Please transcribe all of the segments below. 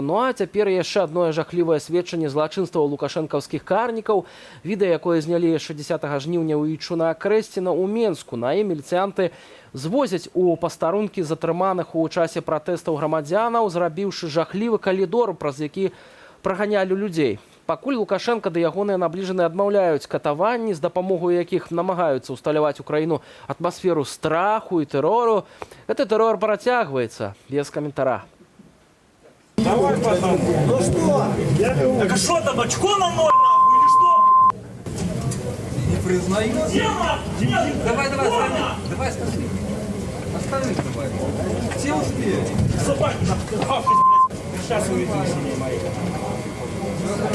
Ну а цяпер яшчэ адное жахлівае сведчанне злачынстваў лукашэнкаўскіх карнікаў. Відэа, якое знялі 60 жніўня ў Ічуна Крэсціна ў Менску. На ім міліцыянты звозяць у пастарункі затрыманых у часе пратэстаў грамадзянаў, зрабіўшы жахлівы калідор, праз які праганялі людзей. Пакуль Лукашенко ды ягоныя набліжаныя адмаўляюць катаванні, з дапамогай якіх намагаюцца ўсталяваць у краіну атмасферу страху і тэрору, гэты тэрор працягваецца без каментара. Давай потом. Ну что? Так а что там, очко на ноль, нахуй, или что? Не признаю. Давай, Давай, скажи. Остальных давай. Все успеют. собаки, нахуй, блядь. Сейчас увидим синие мои.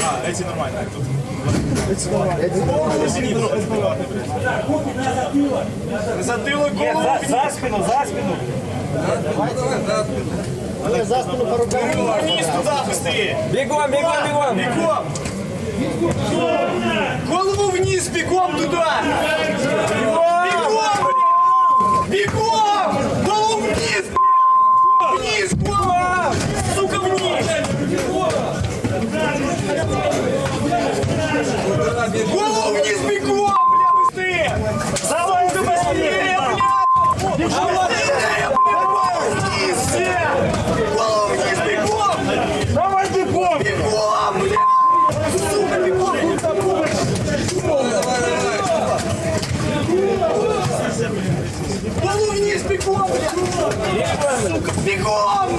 А, эти нормально. Эти не трогать, блядь. Затылок, голову. За спину, за спину. Давай, за спину. Вниз туда, быстрее. Бегом. Бегом! Голову вниз, бегом туда! Бегом! Бегом! Голову вниз! Вниз, голову! Сука, вниз! Голову вниз, бегом, бля, быстрее! Давай, ты быстрее, бля! Быстрее, бля! Вниз все! Голову вниз, бегом! Давай, бегом! Бегом, бля! Сука, бегом! Голову вниз, бегом, бля! Сука, бегом!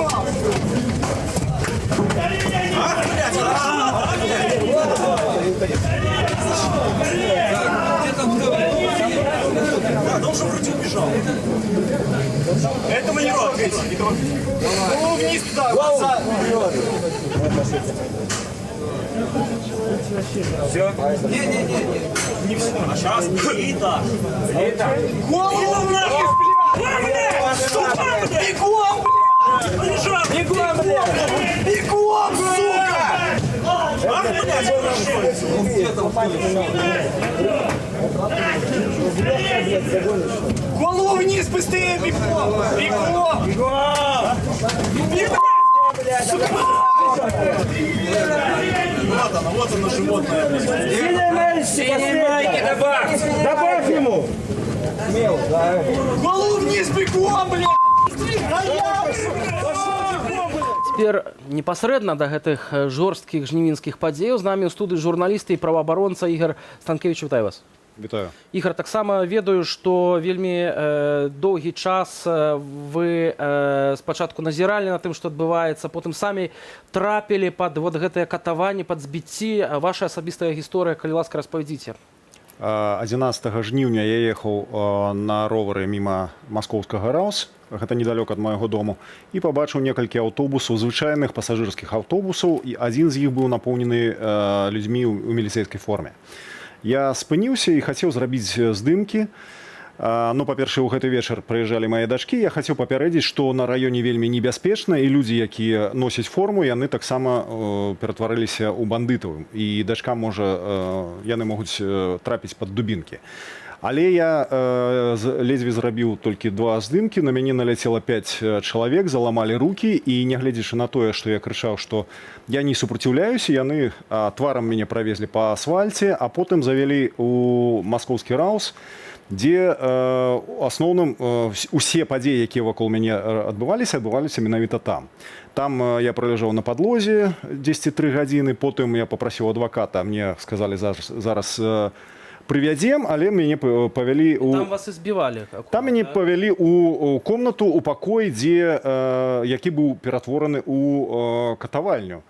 Да, он же вроде убежал. Это мы не рот, видите? Голову вниз туда, глаза. Все? Не все. А сейчас Нита. Голову нахуй, блядь! Сука, блядь! Бегом, блядь! Бегом, блядь! Бегом, сука! А, блядь, голову вниз, быстрее, бегом! Бегом! Бегом! Сука! Вот оно, животное. Добавь ему! Голову вниз, бегом, блядь! Цяпер непасрэдна да гэтых жорсткіх жнівеньскіх падзеяў з намі ў студыі журналісты і праваабаронца Ігор Станкевич. Вітаю вас. Вітаю. Ігор, таксама ведаю, што вельмі доўгі час вы спачатку назіралі на тым, што адбываецца, потым самі трапілі пад вот гэтыя катаванні, пад збіцці. Ваша асабістая гісторыя, калі ласка, распавядзіце. 11 жніўня я ехаў на ровары міма маскоўскага РАУС, гэта недалёк ад майго дому, і пабачыў некалькі аўтобусаў, звычайных пасажырскіх аўтобусаў, і адзін з іх быў напоўнены людзьмі ў міліцэйскай форме. Я спыніўся і хацеў зрабіць здымкі. Ну, па-першае, у гэты вечар прыязджалі мае дачкі. Я хацеў папярэдзіць, што на раёне вельмі небяспечна, і людзі, якія носяць форму, яны таксама ператварыліся ў бандытаў. І дачкам яны могуць трапіць пад дубінкі. Але я ледзьве зрабіў толькі 2 здымкі, на мяне наляцела 5 чалавек, заламалі рукі, і нягледзячы на тое, што я крычаў, што я не супраціўляюся, яны тварам мяне правезлі па асфальце, а потым завялі ў маскоўскі РАУС, дзе асноўным усе падзеі, якія вакол мяне адбываліся менавіта там. Там я праляжаў на падлозе 10-3 гадзіны, потым я папрасіў адваката, мне сказалі зараз прывядзем, але мяне павялі у... Там вас і збівалі? Там мяне павялі у комнату, у пакой, які быў ператвораны у катавальню.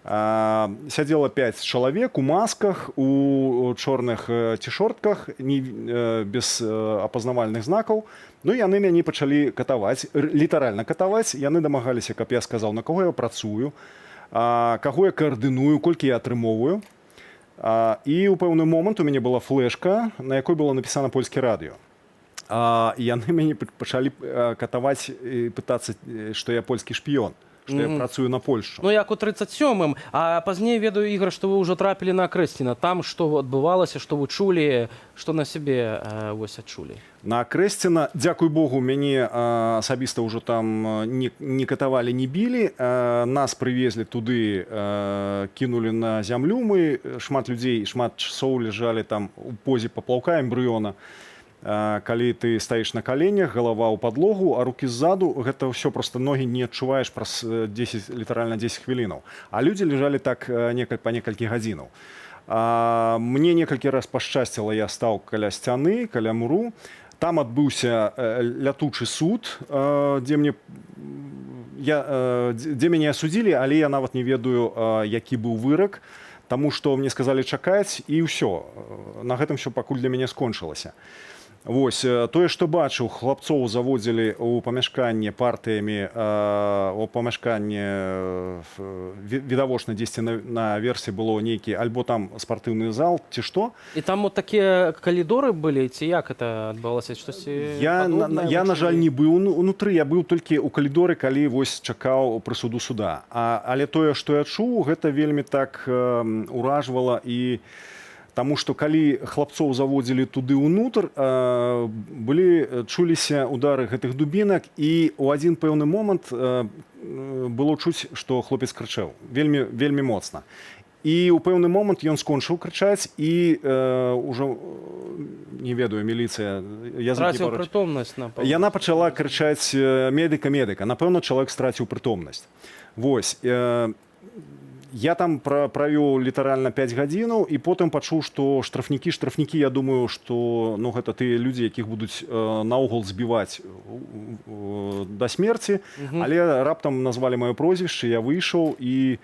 Сядзела 5 чалавек у масках, у чорных цішортках, без апазнавальных знакаў. Ну, яны мяне пачалі катаваць, літаральна катаваць. Яны дамагаліся, каб я сказаў, на каго я працую, каго я каардыную, колькі я атрымоўваю. І ў пэўны момант у мяне была флешка, на якой было напісана польскі радыё. І яны мяне пачалі катаваць і пытацца, што я польскі шпіён. што я працую на Польшчу. Ну, як у 37-м, а пазней ведаю, Ігор, што вы ўжо трапілі на Крэсціна. Там што адбывалася, што вы чулі, што на сябе вось адчулі? На Крэсціна, дзякуй Богу, мяне асабіста ўжо там не катавалі, не білі. Нас прывезлі туды, кінулі на зямлю. Мы, шмат людзей, шмат часоў ляжалі там у позе паплаўка эмбрыёна. Калі ты стаіш на каленях, галава ў падлогу, а рукі ззаду, гэта ўсё проста ногі не адчуваеш праз 10, літаральна 10 хвілінаў. А людзі ляжалі так па некалькі гадзінаў. Мне некалькі раз пашчасціла, я стаў каля сцяны, каля муру. Там адбыўся лятучы суд, дзе мяне асудзілі, але я нават не ведаю, які быў вырак, таму што мне сказалі чакаць, і ўсё. На гэтым ўсё пакуль для мяне скончылася. Вось, тое, што бачыў, хлапцоў заводзілі ў памяшканне партыямі, у памяшканне відавочна дзесьці на версе было нейкі, альбо там спартыўны зал, ці што. І там вот такія калідоры былі, ці як это адбывалася? Штосьці падобнае? Я, на жаль, не быў унутры, я быў толькі ў калідоры, калі вось чакаў прысуду суда. Але тое, што я чуў, гэта вельмі так уражвала і таму што калі хлапцоў заводзілі туды ўнутр, чуліся удары гэтых дубінак, і ў адзін пэўны момант было чуць, што хлопец крычаў вельмі, вельмі моцна. І ў пэўны момант ён скончыў крычаць, і ўжо, не ведаю, міліцыя... Страціў прытомнасць, напэўна. Яна пачала крычаць медыка, медыка. Напэўна, чалавек страціў прытомнасць. Вось. Я там правёў літаральна 5 гадзінаў, і потым пачуў, што штрафнікі, я думаю, што гэта тыя людзі, якіх будуць наогул збіваць да смерці, але раптам назвалі маё прозвішча, я выйшаў і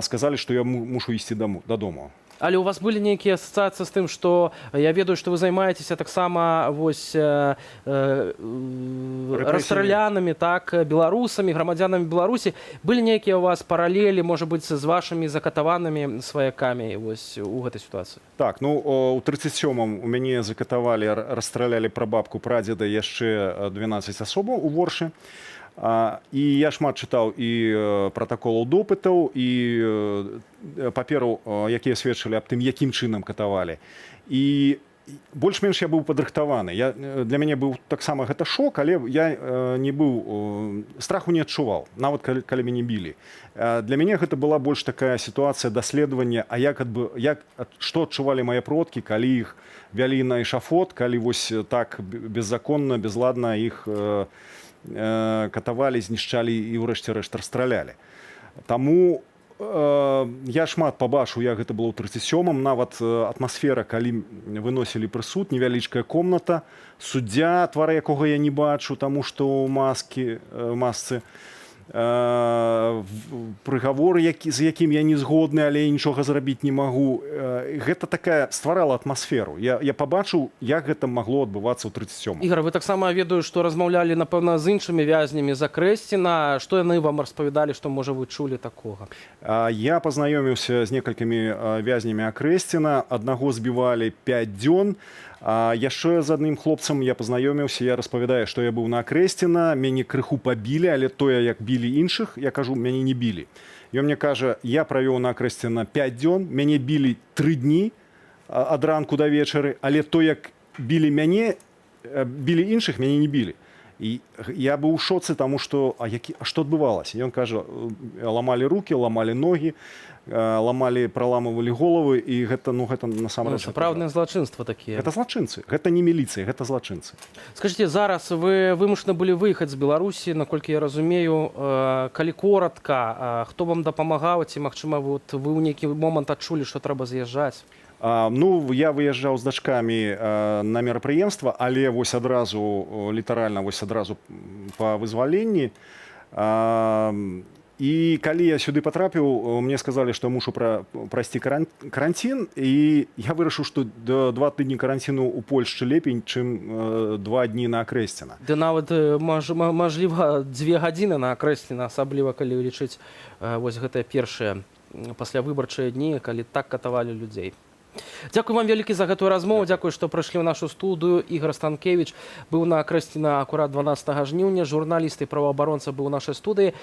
сказалі, што я мушу ісці дадому. Але у вас былі нейкія асацыяцыі з тым, што я ведаю, што вы займаецеся таксама вось расстралянымі, так, беларусамі, грамадзянамі Беларусі. Былі нейкія у вас паралелі, можа быць, з вашымі закатаванымі сваякамі вось у гэтай сітуацыі? Так, ну, у 37-м у мяне закатавалі, расстралялі прабабку, прадзеда, яшчэ 12 асобаў у Воршы. І я шмат чытаў і пратаколаў допытаў, і папераў, якія сведчылі аб тым, якім чынам катавалі. І больш-менш я быў падрыхтаваны. Для мяне быў таксама гэта шок, але я не быў, страху не адчуваў, нават калі мяне білі. Для мяне гэта была больш такая сітуацыя даследавання, што адчувалі мае продкі, калі іх вялі на эшафот, калі вось так беззаконна, безладна іх катавалі, знішчалі і ўрэшце рэшт расстралялі. Таму я шмат пабачыў, як гэта было ў 37-м, нават атмасфера, калі выносілі прысуд, невялічкая комната, суддзя, твара якога я не бачу, таму што ў масцы, прыгавор, з якім я не згодны, але нічога зрабіць не магу. Гэта такая стварала атмасферу. Я пабачыў, як гэта магло адбывацца ў 37-м. Ігор, вы таксама ведаю, што размаўлялі, напэўна, з іншымі вязнямі за Крэсціна. Што яны вам распавядалі, што, можа, вы чулі такога? Я пазнаёміўся з некалькімі вязнямі Крэсціна. Аднаго збівалі 5 дзён. Яшчэ з адным хлопцам я пазнаёміўся, я распавядаю, што я быў на Крэсціна, мяне крыху пабілі, але тое, як білі іншых, я кажу, мяне не білі. Ён мне кажа, я правёў на Крэсціна 5 дзён, мяне білі 3 дні ад ранку да вечары, але то, як білі мяне, білі іншых, мяне не білі. І я быў у шоцы, таму што, што адбывалася? Ён кажа, ламалі рукі, ламалі ногі, праламывалі головы, і гэта насамрэч... Сапраўднае злачынства такія. Гэта злачынцы, гэта не міліцыя, гэта злачынцы. Скажыце, зараз вы вымушаны былі выехаць з Беларусі, наколькі я разумею, калі коратка, хто вам дапамагаў, ці, магчыма, вы ў нейкі момант адчулі, што трэба з'язджаць? Ну, я выязджаў з дачкамі на мерапрыемства, але вось адразу, літаральна, вось адразу па вызваленні. І калі я сюды патрапіў, мне сказалі, што мушу прайсці каранцін, і я вырашыў, што 2 тыдні каранціну ў Польшчы лепей, чым 2 дні на Крэсціна. Ды нават, мажліва, 2 гадзіны на Крэсціна, асабліва, калі лічыць вось гэтыя першыя паслявыбарчыя дні, калі так катавалі людзей. Дзякуй вам вялікі за гэтую размову, дзякуй, што прыйшлі ў нашу студыю. Ігор Станкевіч быў на Крэсціна акурат 12 жніўня, журналіст і праваабаронца быў у нашай студыі.